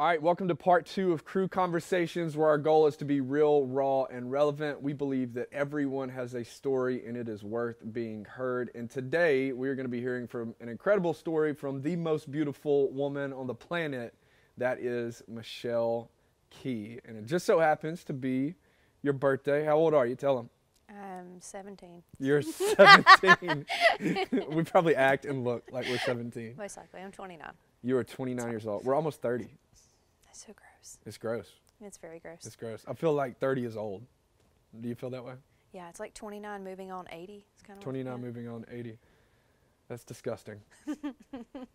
All right, welcome to part 2 of CREW Conversations, where our goal is to be real, raw, and relevant. We believe that everyone has a story and it is worth being heard. And today we're going to be hearing from an incredible story from the most beautiful woman on the planet, that is Michelle Key. And it just so happens to be your birthday. How old are you? Tell them. I'm 17. You're 17. We probably act and look like we're 17. Most likely. I'm 29. You are 29 years old. We're almost 30. That's so gross. It's gross. It's very gross. It's gross. I feel like 30 is old. Do you feel that way? Yeah, it's like 29 moving on 80. It's kind of 29 moving on 80. That's disgusting.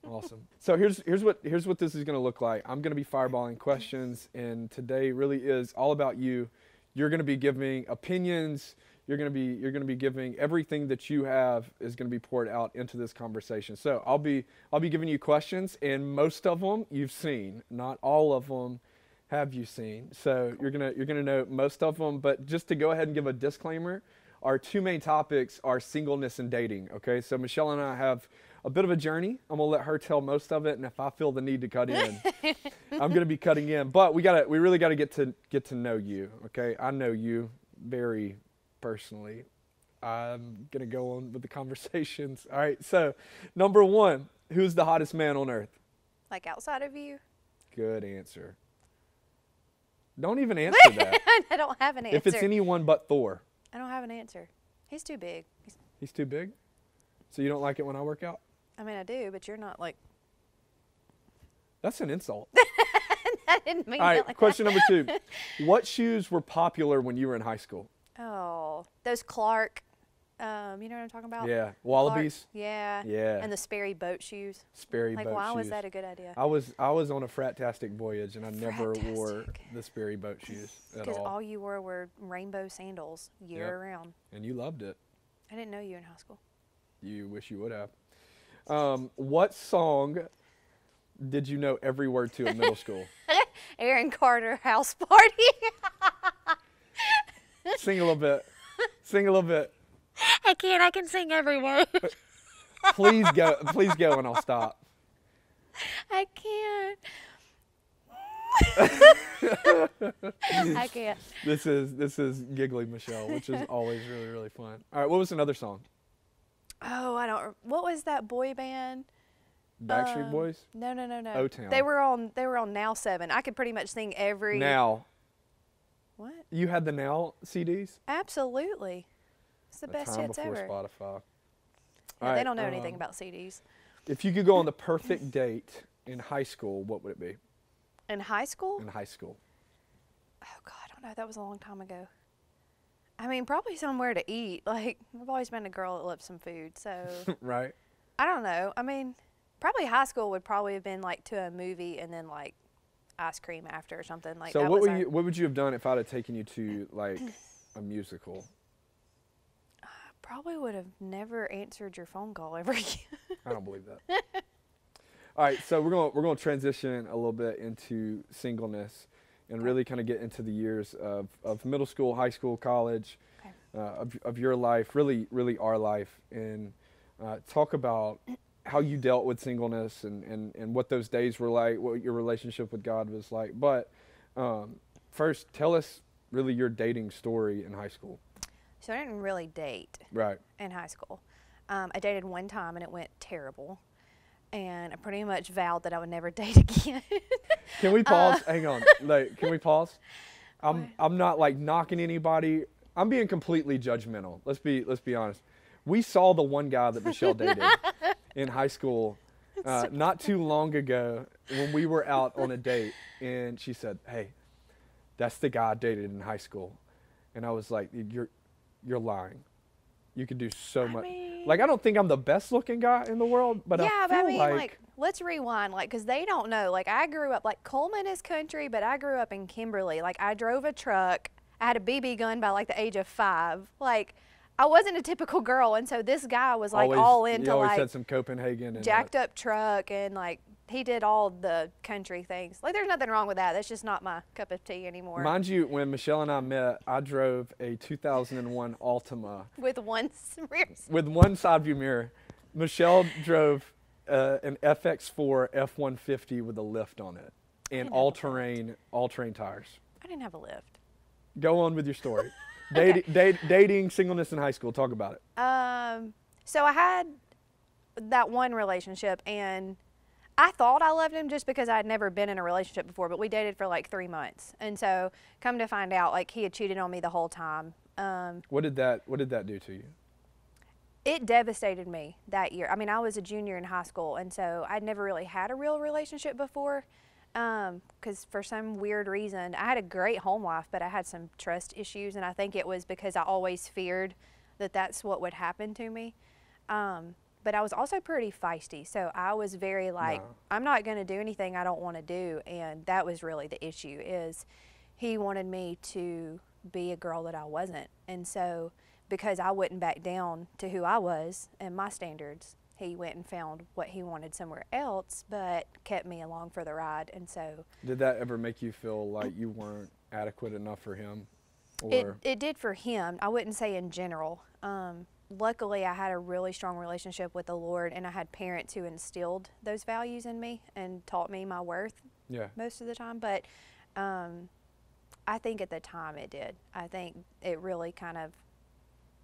Awesome. So here's what this is going to look like. I'm going to be fireballing questions, and today really is all about you. You're going to be giving opinions. You're going to be giving everything that you have is going to be poured out into this conversation. So I'll be giving you questions, and most of them you've seen. Not all of them have you seen. So you're gonna know most of them. But just to go ahead and give a disclaimer, our two main topics are singleness and dating. Okay, so Michelle and I have a bit of a journey. I'm gonna let her tell most of it, and if I feel the need to cut in, I'm gonna be cutting in. But we really gotta get to know you. Okay, I know you very personally. I'm gonna go on with the conversations. All right, so number one, who's the hottest man on earth? Like outside of you? Good answer. Don't even answer that. I don't have an answer. If it's anyone but Thor. I don't have an answer. He's too big. He's too big? So you don't like it when I work out? I mean, I do, but you're not like... That's an insult. I didn't mean All right, it like question that. number 2. What shoes were popular when you were in high school? Oh, those Clark, you know what I'm talking about? Yeah, Wallabies. Clark, yeah. Yeah. And the Sperry boat shoes. Sperry like, boat why shoes. was that a good idea? I was on a frat-tastic voyage, and I never wore Frat-tastic. the Sperry boat shoes at Because all. all you wore rainbow sandals year round. And you loved it. I didn't know you in high school. You wish you would have. What song did you know every word to in middle school? Aaron Carter House Party. Sing a little bit. Sing a little bit. I can't. I can sing every word. Please go. Please go, and I'll stop. I can't. I can't. This is Giggly Michelle, which is always really, really fun. All right, what was another song? Oh, I don't. What was that boy band? Backstreet Boys? No. O-Town. They were on Now 7. I could pretty much sing every. Now. What? You had the Now CDs? Absolutely. It's the best time hits before ever. Spotify. Yeah, All they right, don't know anything about CDs. If you could go on the perfect date in high school, what would it be? In high school? In high school. Oh God, I don't know. That was a long time ago. I mean, probably somewhere to eat. Like, I've always been a girl that loves some food, so Right. I don't know. I mean, probably high school would probably have been like to a movie and then like ice cream after or something like. So that what was what would you have done if I'd have taken you to like a musical? Probably would have never answered your phone call ever again. I don't believe that. All right, so we're gonna transition a little bit into singleness and really kind of get into the years of middle school, high school, college, of your life, really our life, and talk about how you dealt with singleness and what those days were like, what your relationship with God was like. But first, tell us really your dating story in high school. So I didn't really date in high school. I dated one time and it went terrible. And I pretty much vowed that I would never date again. Can we pause? Hang on. Like, can we pause? I'm not like knocking anybody. I'm being completely judgmental. Let's be honest. We saw the one guy that Michelle dated in high school not too long ago when we were out on a date, and she said, "Hey, that's the guy I dated in high school." And I was like, "You're lying. You could do so much." Like, I don't think I'm the best looking guy in the world, but yeah, I feel but I mean, like let's rewind, like, because they don't know. Like, I grew up, like, Coleman is country, but I grew up in Kimberly. Like, I drove a truck. I had a BB gun by, like, the age of 5. Like, I wasn't a typical girl, and so this guy was, like, all into, you always like, had some Copenhagen and jacked up truck, and, like, he did all the country things. Like, there's nothing wrong with that. That's just not my cup of tea anymore. Mind you, when Michelle and I met, I drove a 2001 Altima. With one rear. With one side view mirror. Michelle drove an FX4 F-150 with a lift on it. and didn't have a lift. all terrain tires. I didn't have a lift. Go on with your story. Okay. Dating, singleness in high school. Talk about it. So I had that one relationship, and I thought I loved him just because I had never been in a relationship before, but we dated for like 3 months. And so come to find out, like, he had cheated on me the whole time. What did that do to you? It devastated me that year. I mean, I was a junior in high school, and so I'd never really had a real relationship before. Because for some weird reason, I had a great home life, but I had some trust issues, and I think it was because I always feared that that's what would happen to me. But I was also pretty feisty, so I was very like, No. I'm not going to do anything I don't want to do, and that was really the issue. Is he wanted me to be a girl that I wasn't, and so because I wouldn't back down to who I was and my standards, he went and found what he wanted somewhere else, but kept me along for the ride. And so, Did that ever make you feel like you weren't adequate enough for him? Or it did for him. I wouldn't say in general. Luckily, I had a really strong relationship with the Lord, and I had parents who instilled those values in me and taught me my worth yeah, most of the time. But I think at the time it did. I think it really kind of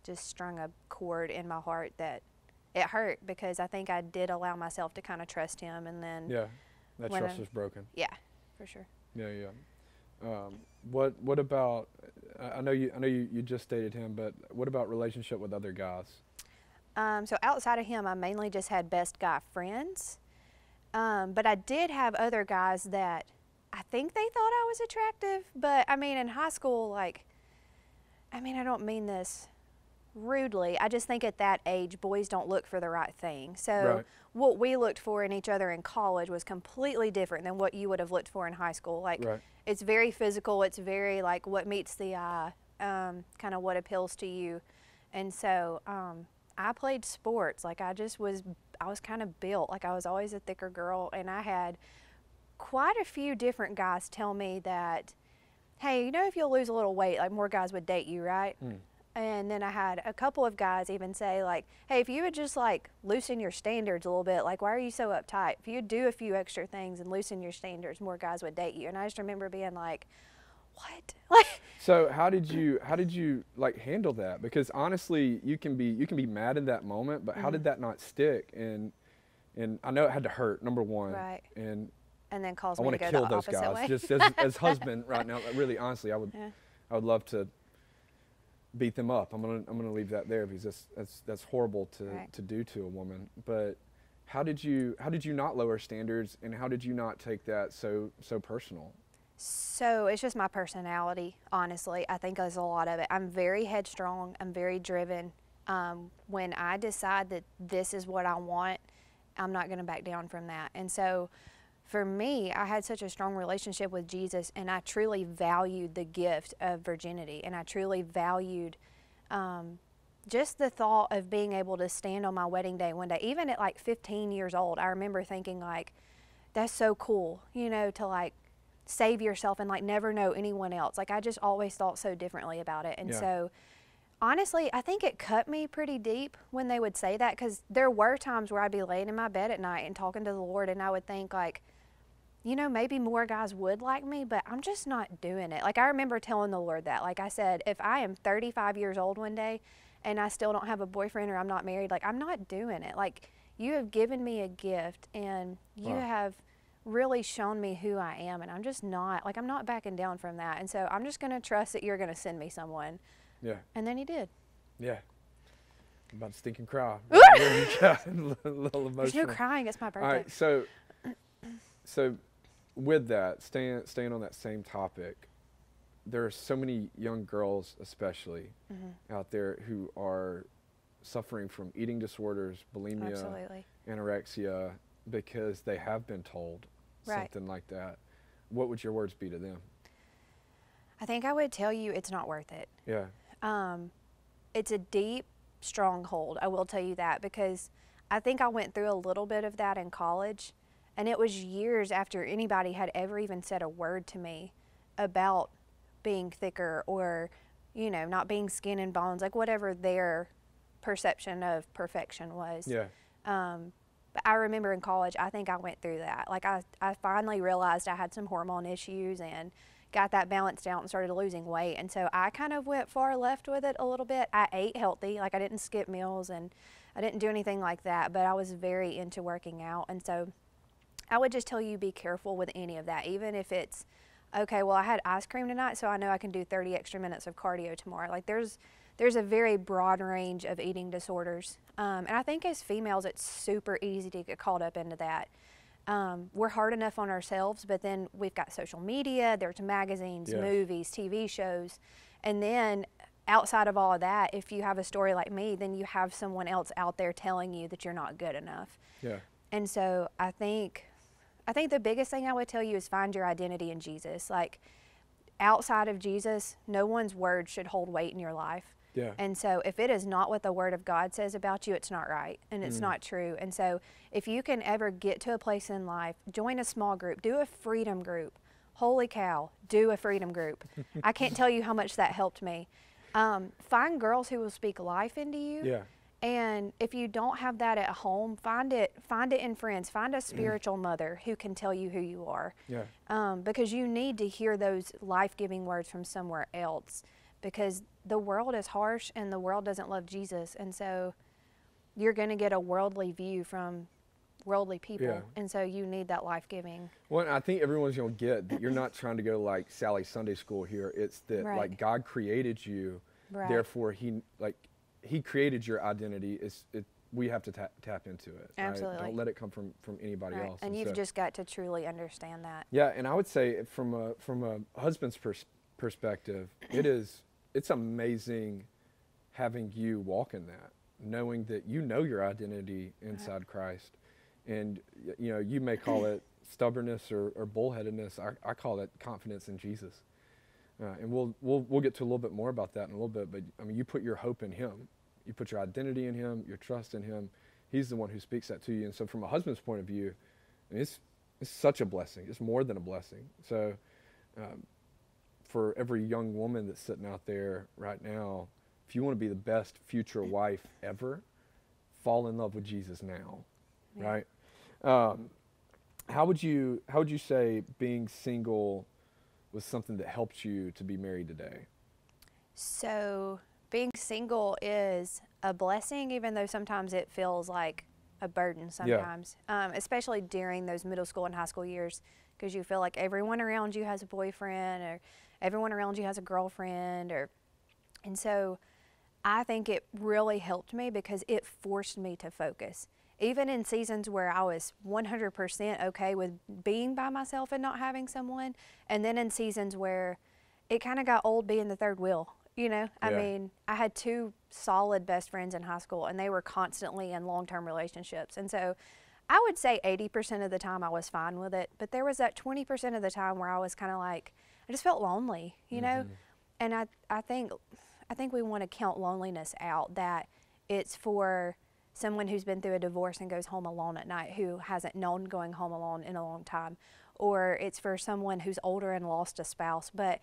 just strung a chord in my heart that it hurt, because I think I did allow myself to kind of trust him, and then yeah, that when trust was broken. yeah, for sure. Yeah, yeah. What about? I know you just dated him, but what about relationship with other guys? So outside of him, I mainly just had best guy friends, but I did have other guys that I think they thought I was attractive. But I mean, in high school, like, I mean, I don't mean this rudely. I just think at that age, boys don't look for the right thing. So Right. what we looked for in each other in college was completely different than what you would have looked for in high school. Like, Right. it's very physical. It's very like what meets the eye, kind of what appeals to you. And so I played sports. Like, I was kind of built. Like, I was always a thicker girl, and I had quite a few different guys tell me that, hey, you know, if you'll lose a little weight, like, more guys would date you, right? And then I had a couple of guys even say, like, hey, if you would just, like, loosen your standards a little bit, like, why are you so uptight? If you do a few extra things and loosen your standards, more guys would date you. And I just remember being like, what? Like, So how did you like handle that? Because honestly, you can be mad in that moment, but how did that not stick? And I know it had to hurt, number one. Right. And and then cause I me want to to go kill the those opposite guys. way. Just as husband right now, really honestly, I would love to beat them up. I'm gonna leave that there, because that's horrible to do to a woman. But how did you not lower standards, and how did you not take that so personal? So it's just my personality, honestly. I think there's a lot of it. I'm very headstrong. I'm very driven. When I decide that this is what I want, I'm not going to back down from that. And so for me, I had such a strong relationship with Jesus, and I truly valued the gift of virginity, and I truly valued just the thought of being able to stand on my wedding day one day. Even at like 15 years old, I remember thinking, like, that's so cool, you know, to like save yourself and like never know anyone else. Like, I just always thought so differently about it. And Yeah. so honestly, I think it cut me pretty deep when they would say that, because there were times where I'd be laying in my bed at night and talking to the Lord, and I would think, like, you know, maybe more guys would like me, but I'm just not doing it. Like, I remember telling the Lord that. Like I said, if I am 35 years old one day and I still don't have a boyfriend or I'm not married, like, I'm not doing it. Like, you have given me a gift, and you have really shown me who I am, and I'm just not, like, I'm not backing down from that. And so I'm just going to trust that you're going to send me someone. Yeah. And then he did. Yeah. I'm about to stinking cry. a little emotional. There's no crying. It's my birthday. All right, so with that, staying on that same topic, there are so many young girls, especially out there, who are suffering from eating disorders, bulimia, Absolutely. anorexia, because they have been told something like that. What would your words be to them? I think I would tell you it's not worth it. Yeah. It's a deep stronghold, I will tell you that, because I think I went through a little bit of that in college, and it was years after anybody had ever even said a word to me about being thicker or, you know, not being skin and bones, like whatever their perception of perfection was. Yeah. But I remember in college, I think I went through that. Like I finally realized I had some hormone issues and got that balanced out and started losing weight. And so I kind of went far left with it a little bit. I ate healthy, like I didn't skip meals and I didn't do anything like that, but I was very into working out. And so I would just tell you, be careful with any of that, even if it's, okay, well, I had ice cream tonight, so I know I can do 30 extra minutes of cardio tomorrow. Like there's a very broad range of eating disorders. And I think as females, it's super easy to get caught up into that. We're hard enough on ourselves, but then we've got social media, there's magazines, Yes. movies, TV shows. And then outside of all of that, if you have a story like me, then you have someone else out there telling you that you're not good enough. Yeah. And so I think the biggest thing I would tell you is find your identity in Jesus. Like outside of Jesus, no one's word should hold weight in your life. Yeah. And so if it is not what the Word of God says about you, it's not right and it's not true. And so if you can ever get to a place in life, join a small group, do a freedom group. Holy cow, do a freedom group. I can't tell you how much that helped me. Find girls who will speak life into you. Yeah. And if you don't have that at home, find it in friends. Find a spiritual mother who can tell you who you are. Yeah. Because you need to hear those life-giving words from somewhere else, because the world is harsh and the world doesn't love Jesus. And so you're going to get a worldly view from worldly people. Yeah. And so you need that life-giving. Well, I think everyone's going to get that you're not trying to go like Sally Sunday School here. It's that Right. like God created you, Right. therefore he created your identity. We have to tap into it. Right? Absolutely. Don't let it come from anybody Right. else. And you've so, just got to truly understand that. yeah, and I would say from a husband's perspective, it's amazing having you walk in that, knowing that you know your identity inside Christ. And you may call it stubbornness or bullheadedness. I call it confidence in Jesus. And we'll get to a little bit more about that in a little bit. But I mean, you put your hope in Him, you put your identity in Him, your trust in Him. He's the one who speaks that to you. And so, from a husband's point of view, it's such a blessing. It's more than a blessing. So, for every young woman that's sitting out there right now, if you want to be the best future wife ever, fall in love with Jesus now. Yeah. Right? How would you say being single was something that helped you to be married today? So being single is a blessing, even though sometimes it feels like a burden sometimes, especially during those middle school and high school years, because you feel like everyone around you has a boyfriend or everyone around you has a girlfriend, and so I think it really helped me because it forced me to focus. Even in seasons where I was 100% okay with being by myself and not having someone, and then in seasons where it kind of got old being the third wheel, I mean, I had two solid best friends in high school, and they were constantly in long-term relationships. And so I would say 80% of the time I was fine with it, but there was that 20% of the time where I was kind of like, I just felt lonely, And I think we want to count loneliness out, that it's for someone who's been through a divorce and goes home alone at night, who hasn't known going home alone in a long time, or it's for someone who's older and lost a spouse. But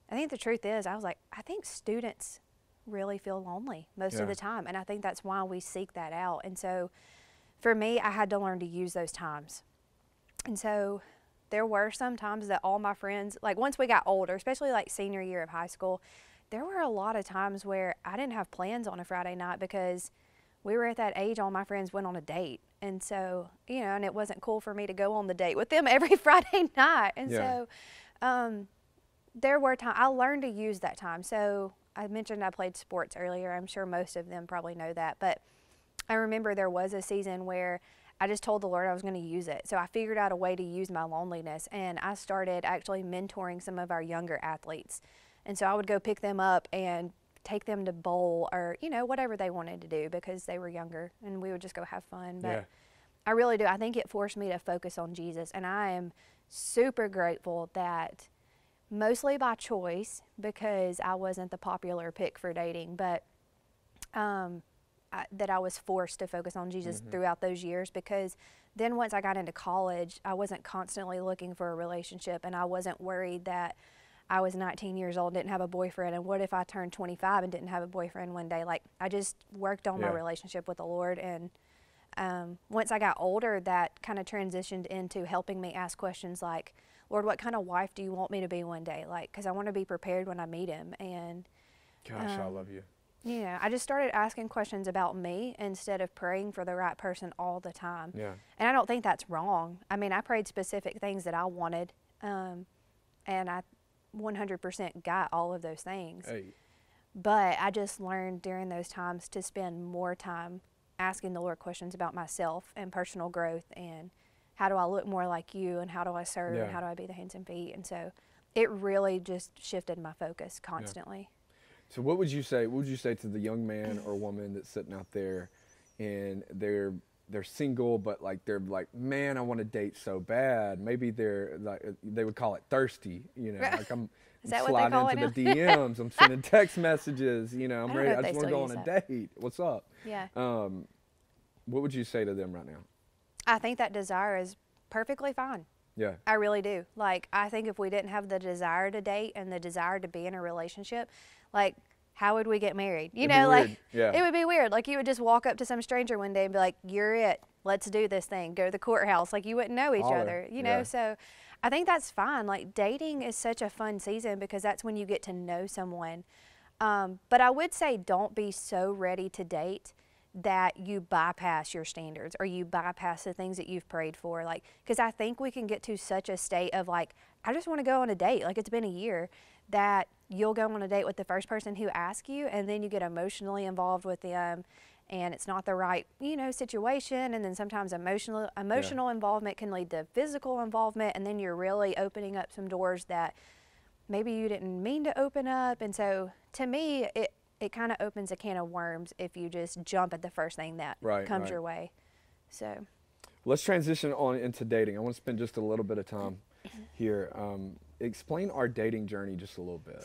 I think the truth is, I was like, I think students really feel lonely most of the time, and I think that's why we seek that out. And so for me, I had to learn to use those times. And so there were some times that all my friends, like once we got older, especially like senior year of high school, there were a lot of times where I didn't have plans on a Friday night because we were at that age all my friends went on a date. And so, and it wasn't cool for me to go on the date with them every Friday night. And so there were times I learned to use that time. So I mentioned I played sports earlier. I'm sure most of them probably know that. But I remember there was a season where I just told the Lord I was going to use it. So I figured out a way to use my loneliness, and I started actually mentoring some of our younger athletes. And so I would go pick them up and take them to bowl or, whatever they wanted to do because they were younger, and we would just go have fun. But I really do. I think it forced me to focus on Jesus, and I am super grateful that mostly by choice, because I wasn't the popular pick for dating, but that I was forced to focus on Jesus throughout those years, because then once I got into college, I wasn't constantly looking for a relationship, and I wasn't worried that I was 19 years old, didn't have a boyfriend, and what if I turned 25 and didn't have a boyfriend one day? Like, I just worked on my relationship with the Lord, and once I got older, that kind of transitioned into helping me ask questions like, Lord, what kind of wife do you want me to be one day? Like, because I want to be prepared when I meet him. And Gosh, I love you. yeah, I just started asking questions about me instead of praying for the right person all the time. Yeah. And I don't think that's wrong. I mean, I prayed specific things that I wanted, and I 100% got all of those things. Hey. But I just learned during those times to spend more time asking the Lord questions about myself and personal growth and how do I look more like you and how do I serve and how do I be the hands and feet. And so it really just shifted my focus constantly. Yeah. So what would you say to the young man or woman that's sitting out there and they're single, but like they're like, man, I want to date so bad. Maybe they're like, they would call it thirsty, you know, like I'm sliding into the DMs, I'm sending text messages, you know, I'm ready, I just want to go on a date. What's up? Yeah. What would you say to them right now? I think that desire is perfectly fine. Yeah. I really do. Like, I think if we didn't have the desire to date and the desire to be in a relationship, like, how would we get married? You know, like, it would be weird. Like, you would just walk up to some stranger one day and be like, you're it. Let's do this thing. Go to the courthouse. Like, you wouldn't know each other, you know? So I think that's fine. Like, dating is such a fun season because that's when you get to know someone. But I would say don't be so ready to date that you bypass your standards or you bypass the things that you've prayed for. Like, because I think we can get to such a state of like, I just want to go on a date. Like, it's been a year, that you'll go on a date with the first person who asks you, and then you get emotionally involved with them, and it's not the right, you know, situation. And then sometimes emotional involvement can lead to physical involvement, and then you're really opening up some doors that maybe you didn't mean to open up. And so to me, it kind of opens a can of worms if you just jump at the first thing that comes your way. So let's transition on into dating. I want to spend just a little bit of time here. Explain our dating journey just a little bit,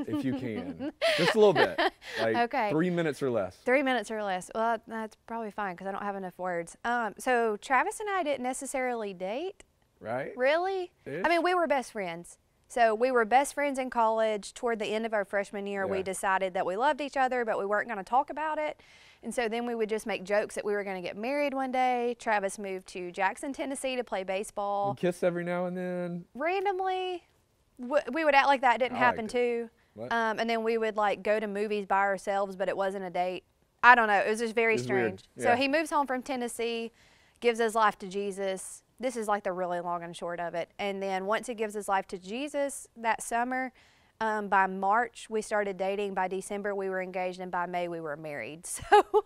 if you can. Just a little bit. Like 3 minutes or less. 3 minutes or less. Well, that's probably fine because I don't have enough words. So Travis and I didn't necessarily date. Right. Really? I mean, we were best friends. So we were best friends in college. Toward the end of our freshman year, we decided that we loved each other, but we weren't going to talk about it. And so then we would just make jokes that we were going to get married one day. Travis moved to Jackson, Tennessee to play baseball. We kiss every now and then. Randomly. We would act like that didn't happen too. And then we would like go to movies by ourselves, but it wasn't a date. I don't know. It was just very strange. So he moves home from Tennessee, gives his life to Jesus. This is like the really long and short of it. And then once he gives his life to Jesus that summer, by March we started dating. By December we were engaged, and by May we were married. So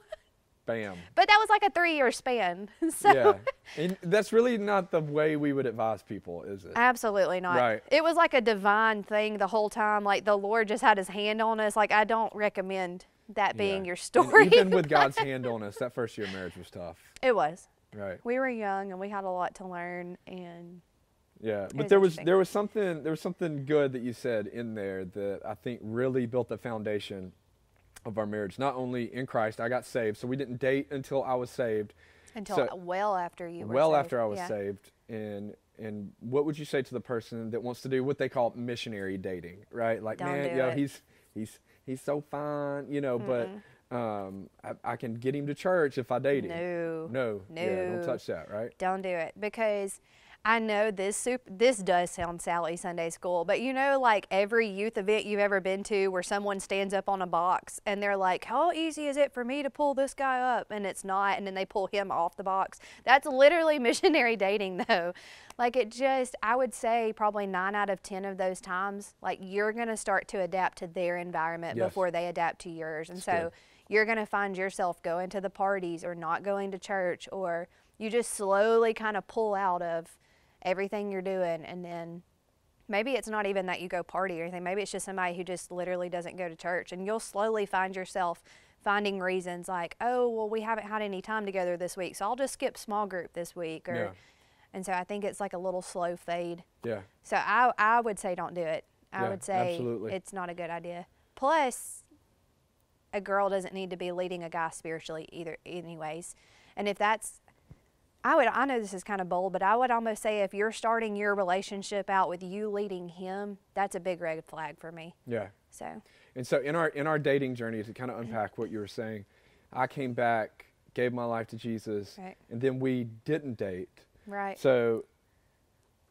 bam. But that was like a 3-year span. So yeah. And that's really not the way we would advise people, is it? Absolutely not. Right. It was like a divine thing the whole time. Like the Lord just had his hand on us. Like, I don't recommend that being your story. And even with God's hand on us, that first year of marriage was tough. It was. Right. We were young and we had a lot to learn, and yeah, but there was something good that you said in there that I think really built the foundation of our marriage. Not only in Christ, I got saved, so we didn't date until I was saved. Until well after you were saved. Well after I was saved. And what would you say to the person that wants to do what they call missionary dating, right? Like, man, you know, he's so fine, you know, but I can get him to church if I date him. No. Yeah, don't touch that, right? Don't do it, because I know this does sound Sally Sunday School, but you know, like every youth event you've ever been to where someone stands up on a box and they're like, how easy is it for me to pull this guy up? And it's not, and then they pull him off the box. That's literally missionary dating though. Like, I would say probably 9 out of 10 of those times, like, you're going to start to adapt to their environment before they adapt to yours. And so you're going to find yourself going to the parties or not going to church, or you just slowly kind of pull out of everything you're doing. And then maybe it's not even that you go party or anything. Maybe it's just somebody who just literally doesn't go to church, and you'll slowly find yourself finding reasons like, oh, well, we haven't had any time together this week, so I'll just skip small group this week. And so I think it's like a little slow fade. Yeah. So I would say don't do it. I would say it's not a good idea. Plus, a girl doesn't need to be leading a guy spiritually either anyways. And if that's, I know this is kind of bold, but I would almost say if you're starting your relationship out with you leading him, that's a big red flag for me. Yeah. So. And so in our dating journey, to kind of unpack what you were saying, I came back gave my life to Jesus, Right. and then we didn't date. Right. So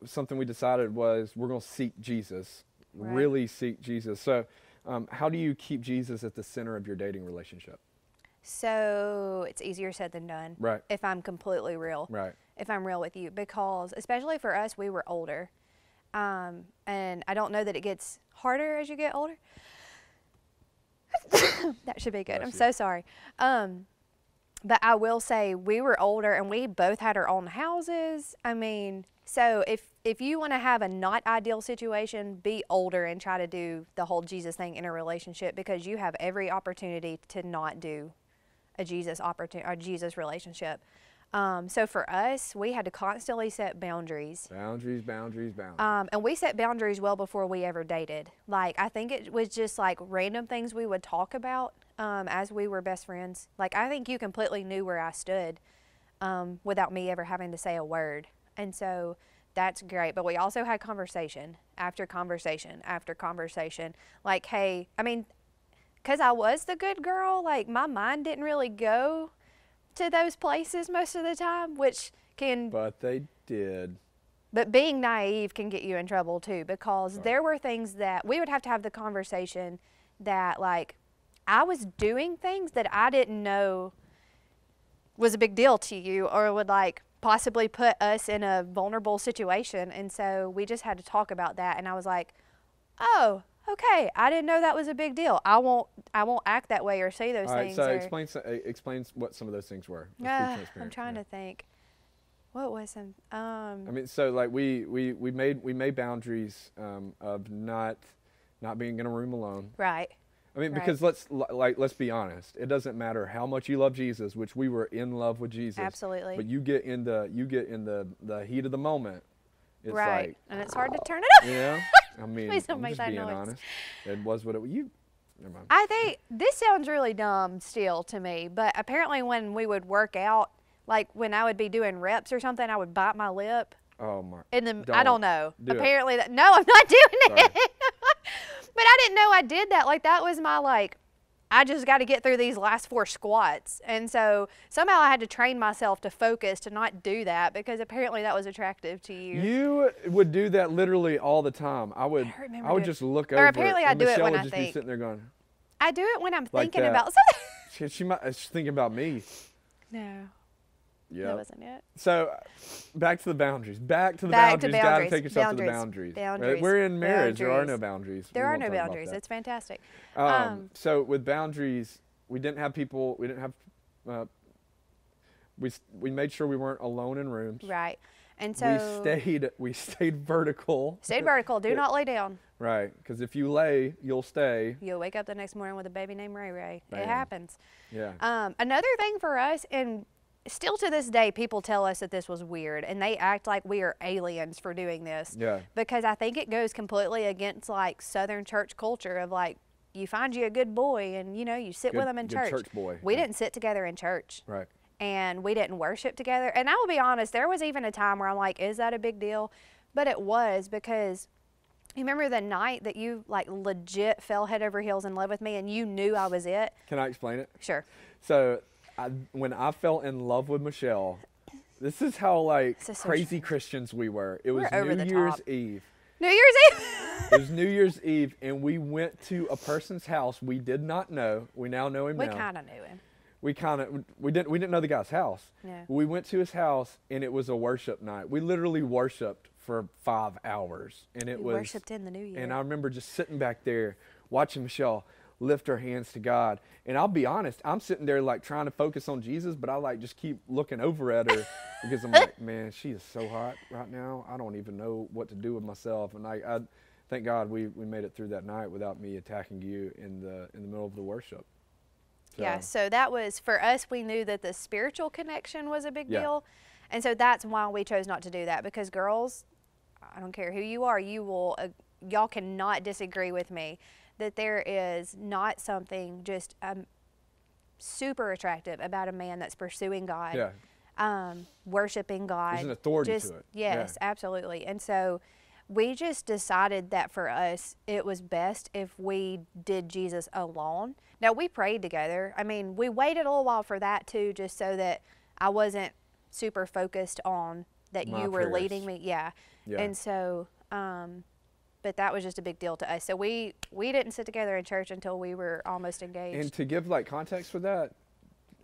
something we decided was we're going to seek Jesus, Right. really seek Jesus. So how do you keep Jesus at the center of your dating relationship? So it's easier said than done. Right. If I'm completely real. Right. If I'm real with you, because especially for us, we were older. And I don't know that it gets harder as you get older. That should be good. Bless I'm you. so sorry. But I will say we were older and we both had our own houses. I mean, so if you want to have a not ideal situation, be older and try to do the whole Jesus thing in a relationship, because you have every opportunity to not do a Jesus relationship. So for us, we had to constantly set boundaries. Boundaries. And we set boundaries well before we ever dated. Like, I think it was just like random things we would talk about as we were best friends. Like, I think you completely knew where I stood without me ever having to say a word. And so that's great. But we also had conversation after conversation after conversation. Like, hey, I mean, because I was the good girl, like, my mind didn't really go to those places most of the time, which can... But they did. But being naive can get you in trouble too, because there were things that we would have to have the conversation that, like, I was doing things that I didn't know was a big deal to you or would, like, possibly put us in a vulnerable situation. And so we just had to talk about that. And I was like, oh, okay, I didn't know that was a big deal. I won't act that way or say those All right, things. so or, explain what some of those things were. Let's be I'm transparent. trying to think. What was some? I mean, so like we made boundaries of not being in a room alone. Right. I mean, Right. because let's be honest. It doesn't matter how much you love Jesus, which we were in love with Jesus. Absolutely. But you get in the heat of the moment. It's Right. like, And it's hard to turn it off. you know. I mean, Please don't I'm make just that being noise. honest. It was what it was. Never mind. I think this sounds really dumb still to me, but apparently when we would work out, like when I would be doing reps or something, I would bite my lip. Oh my. I don't know. Do it. Apparently no, I'm not doing Sorry. it. But I didn't know I did that. Like, that was my, like, I just got to get through these last 4 squats. And so somehow I had to train myself to focus to not do that, because apparently that was attractive to you. You would do that literally all the time. I would remember would doing- just look or over. apparently I and do it Michelle when would I just think. be sitting there going, I do it when I'm Like thinking that. about something. she's thinking about me. No, Yeah. that wasn't it. So, back to the boundaries. Back to the Back to boundaries. Got to boundaries. take yourself to the Boundaries. boundaries. Boundaries. We're in marriage. There are no Boundaries. boundaries. There We are won't no talk about boundaries. that. It's fantastic. So with boundaries, we didn't have people. We didn't have. We made sure we weren't alone in rooms. Right. And so We stayed vertical. stayed vertical. Do not lay down. Right, because if you lay, you'll stay. You'll wake up the next morning with a baby named Ray Ray. Bam. It happens. Yeah. Another thing for us, and still to this day, people tell us that this was weird, and they act like we are aliens for doing this. Yeah. Because I think it goes completely against, like, Southern church culture of, like, you find you a good boy and, you know, you sit with them in Good church. church boy. We Yeah. didn't sit together in church. Right. And we didn't worship together. And I will be honest, there was even a time where I'm like, is that a big deal? But it was, because you remember the night that you, like, legit fell head over heels in love with me and you knew I was it? Can I explain it? Sure. So, when I fell in love with Michelle, this is how, like, This is so crazy strange. Christians we were. It was We're over New the Year's top. Eve. New Year's Eve? It was New Year's Eve, and we went to a person's house we did not know. We now know him We now. kind of knew him. We didn't know the guy's house. Yeah. We went to his house, and it was a worship night. We literally worshiped for 5 hours, and it We was worshipped in the new year. And I remember just sitting back there watching Michelle lift her hands to God. And I'll be honest, I'm sitting there like trying to focus on Jesus, but I like just keep looking over at her because I'm like, man, she is so hot right now. I don't even know what to do with myself. And I thank God we made it through that night without me attacking you in the middle of the worship. Yeah, so that was, for us, we knew that the spiritual connection was a big Yeah. deal. And so that's why we chose not to do that, because girls, I don't care who you are, you will, y'all cannot disagree with me that there is not something just super attractive about a man that's pursuing God, Yeah. worshiping God. There's an authority just, to it. Yes, Yeah. absolutely. And so we just decided that for us, it was best if we did Jesus alone. Now, we prayed together. I mean, we waited a little while for that too, just so that I wasn't super focused on that My you were prayers. leading me. Yeah. Yeah. And so, but that was just a big deal to us. So we didn't sit together in church until we were almost engaged. And to give like context for that,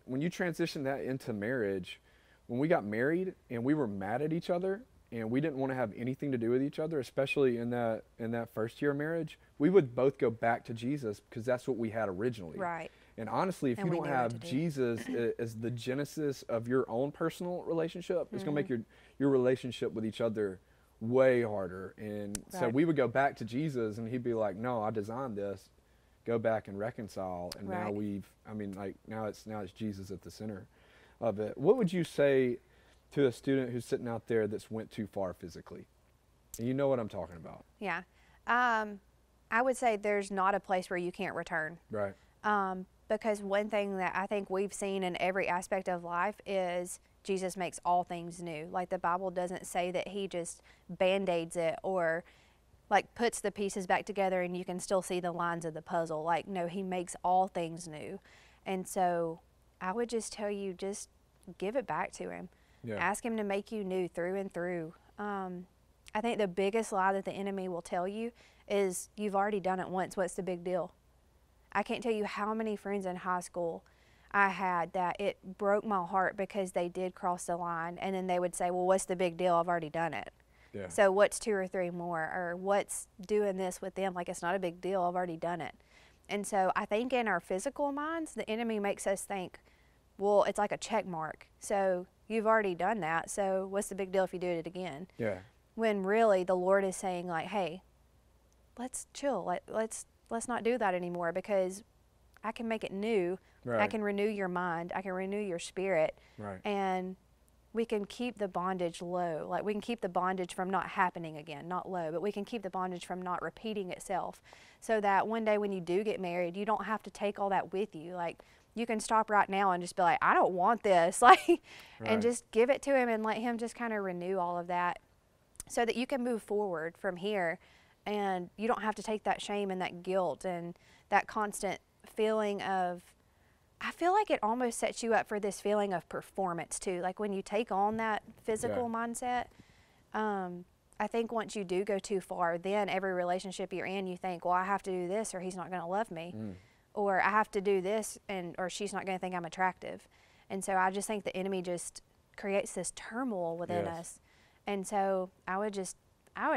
when you transition that into marriage, when we got married and we were mad at each other and we didn't want to have anything to do with each other, especially in that first year of marriage, we would both go back to Jesus because that's what we had originally. Right. And honestly, if And you we don't knew what have to do. Jesus as the genesis of your own personal relationship, it's going to Mm-hmm. make your relationship with each other way harder. And so Right. we would go back to Jesus and he'd be like, no, I designed this. Go back and reconcile. And now Right. now it's Jesus at the center of it. What would you say to a student who's sitting out there that's went too far physically? And you know what I'm talking about. Yeah. I would say there's not a place where you can't return. Right. Because one thing that I think we've seen in every aspect of life is Jesus makes all things new. Like the Bible doesn't say that he just band-aids it or like puts the pieces back together and you can still see the lines of the puzzle. Like, no, he makes all things new. And so I would just tell you, just give it back to him. Yeah. Ask him to make you new through and through. I think the biggest lie that the enemy will tell you is you've already done it once. What's the big deal? I can't tell you how many friends in high school I had that it broke my heart because they did cross the line, and then they would say, well, what's the big deal? I've already done it. Yeah. So what's 2 or 3 more? Or what's doing this with them? Like, it's not a big deal. I've already done it. And so I think in our physical minds, the enemy makes us think, well, it's like a check mark. So you've already done that. So what's the big deal if you do it again? Yeah. When really the Lord is saying, like, hey, let's chill. Let's not do that anymore because I can make it new. Right. I can renew your mind. I can renew your spirit. Right. And we can keep the bondage low. Like, we can keep the bondage from not happening again, not low, but we can keep the bondage from not repeating itself so that one day when you do get married, you don't have to take all that with you. Like, you can stop right now and just be like, I don't want this. Like, Right. and just give it to him and let him just kind of renew all of that so that you can move forward from here and you don't have to take that shame and that guilt and that constant feeling of, I feel like it almost sets you up for this feeling of performance too. Like when you take on that physical mindset, I think once you do go too far, then every relationship you're in, you think, well, I have to do this or he's not going to love me. Or I have to do this or she's not going to think I'm attractive. And so I just think the enemy just creates this turmoil within us. And so I would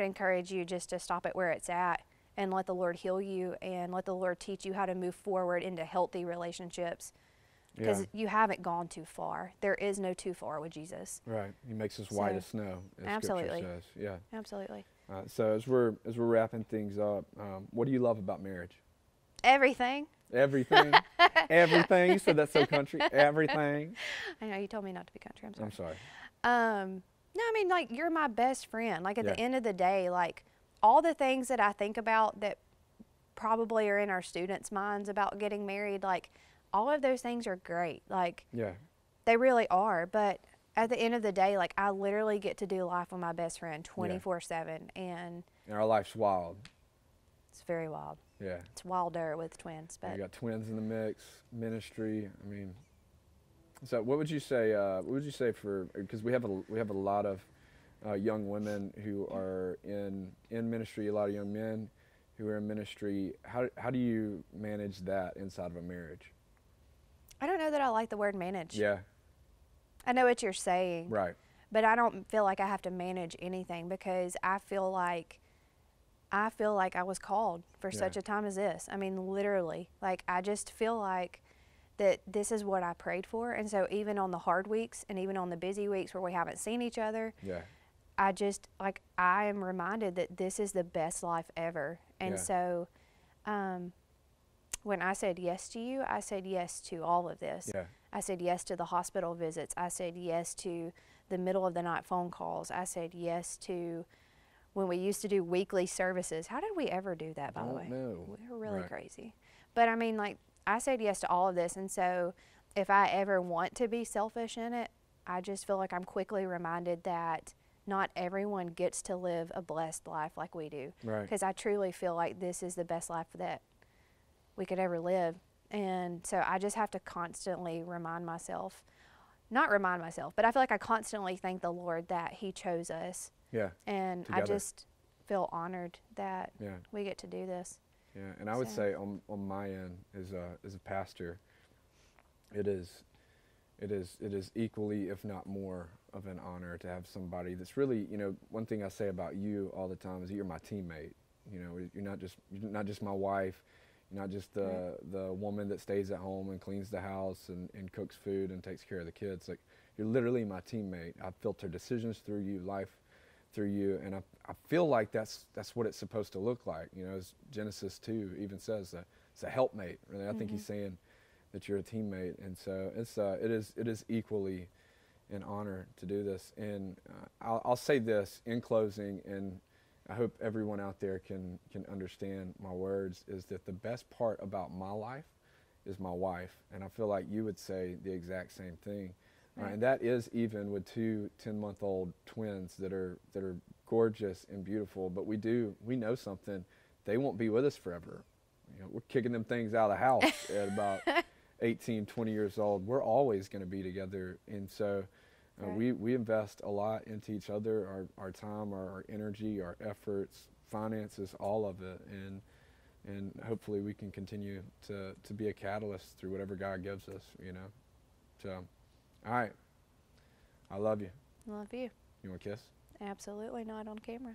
encourage you just to stop it where it's at and let the Lord heal you and let the Lord teach you how to move forward into healthy relationships because you haven't gone too far. There is no too far with Jesus. Right. He makes us white as snow, as Absolutely. Scripture says. Yeah. Absolutely. So as we're wrapping things up, what do you love about marriage? Everything. Everything. Everything. You said that's so country. Everything. I know you told me not to be country. I'm sorry. I'm sorry. No, I mean, like, you're my best friend. Like, at the end of the day, like, all the things that I think about that probably are in our students' minds about getting married, like, all of those things are great. Like, they really are. But at the end of the day, like, I literally get to do life with my best friend 24/7. And our life's wild. it's very wild. Yeah. It's wilder with twins. But You got twins in the mix, ministry. I mean, so what would you say? Because we have a lot of young women who are in ministry, a lot of young men who are in ministry. How do you manage that inside of a marriage? I don't know that I like the word manage. Yeah. I know what you're saying. Right. But I don't feel like I have to manage anything because I feel like I was called for such a time as this. I mean, literally. Like, I just feel like that this is what I prayed for. And so even on the hard weeks and even on the busy weeks where we haven't seen each other, I just, like, I am reminded that this is the best life ever. And so when I said yes to you, I said yes to all of this. I said yes to the hospital visits. I said yes to the middle of the night phone calls. I said yes to when we used to do weekly services. How did we ever do that, by the way? No. We were really crazy. But I mean, like, I said yes to all of this. And so if I ever want to be selfish in it, I just feel like I'm quickly reminded that not everyone gets to live a blessed life like we do. Right. Because I truly feel like this is the best life that we could ever live. And so I just have to constantly remind myself, not remind myself, but I feel like I constantly thank the Lord that He chose us. Yeah. And Together. I just feel honored that Yeah. we get to do this. Yeah. And I would So- say on my end as a pastor, it is equally, if not more, of an honor to have somebody that's really, one thing I say about you all the time is that you're my teammate. You're not just my wife. You're not just the woman that stays at home and cleans the house and cooks food and takes care of the kids. Like, you're literally my teammate. I filter decisions through you, life through you, and I feel like that's what it's supposed to look like. As Genesis 2 even says, that it's a helpmate. Really, I think he's saying that you're a teammate, and so it is equally an honor to do this. And I'll say this in closing, and I hope everyone out there can understand my words, is that the best part about my life is my wife, and I feel like you would say the exact same thing. Right. And that is even with 2 10-month-old twins that are gorgeous and beautiful, but we know something, they won't be with us forever. We're kicking them things out of the house at about 18, 20 years old. We're always going to be together. And so Right. we invest a lot into each other, our time, our energy, our efforts, finances, all of it. And hopefully we can continue to be a catalyst through whatever God gives us, So, all right. I love you. Love you. You want a kiss? Absolutely not on camera.